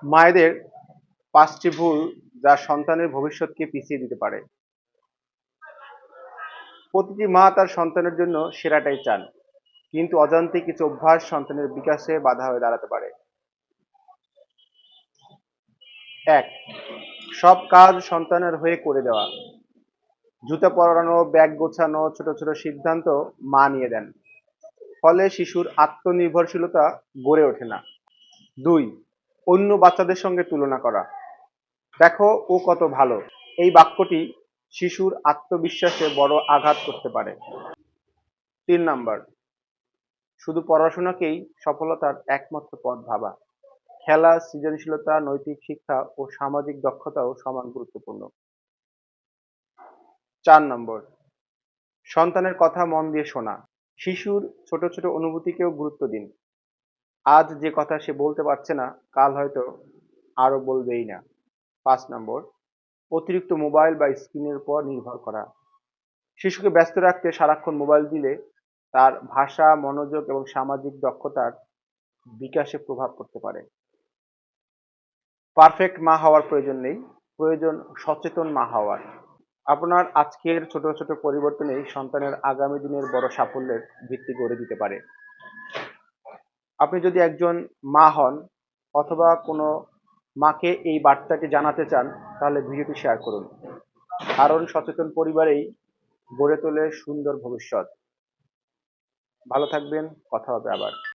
মায়েদের ৫টি ভুল যা সন্তানের ভবিষ্যৎকে পিছিয়ে দিতে পারে। প্রতিটি মা তার সন্তানের জন্য সেরাটাই চান, কিন্তু অজান্তে কিছু অভ্যাস সন্তানের বিকাশে বাধা হয়ে দাঁড়াতে পারে। ১. সব কাজ সন্তানের হয়ে করে দেওয়া। জুতা পরানো, ব্যাগ গোছানো, ছোট ছোট সিদ্ধান্ত মা নিয়ে দেন। ফলে শিশুর আত্মনির্ভরশীলতা গড়ে ওঠে না। ২. অন্য বাচ্চাদের সঙ্গে তুলনা করা। দেখো ও কত ভালো, এই বাক্যটি শিশুর আত্মবিশ্বাসে বড় আঘাত করতে পারে। ৩. শুধু পড়াশোনাকেই সফলতার একমাত্র পথ ভাবা। খেলা, সৃজনশীলতা, নৈতিক শিক্ষা ও সামাজিক দক্ষতাও সমান গুরুত্বপূর্ণ। ৪. সন্তানের কথা মন দিয়ে শোনা। শিশুর ছোট ছোট অনুভূতিকেও গুরুত্ব দিন। আজ যে কথা সে বলতে পারছে না, কাল হয়তো আরো বলবেই না। ৫. অতিরিক্ত মোবাইল বা স্ক্রিনের উপর নির্ভর করা। শিশুকে ব্যস্ত রাখতে সারাক্ষণ মোবাইল দিলে তার ভাষা, মনোযোগ এবং সামাজিক দক্ষতার বিকাশে প্রভাব পড়তে পারে। পারফেক্ট মা হওয়ার প্রয়োজন নেই, প্রয়োজন সচেতন মা হওয়ার। আপনার আজকের ছোট ছোট পরিবর্তনেই সন্তানের আগামী দিনের বড় সাফল্যের ভিত্তি গড়ে দিতে পারে। আপনি যদি একজন মা হন অথবা কোনো মাকে এই বার্তাটি জানাতে চান, তাহলে ভিডিওটি শেয়ার করুন। কারণ সচেতন পরিবারেই গড়ে তোলে সুন্দর ভবিষ্যৎ। ভালো থাকবেন, কথা হবে আবার।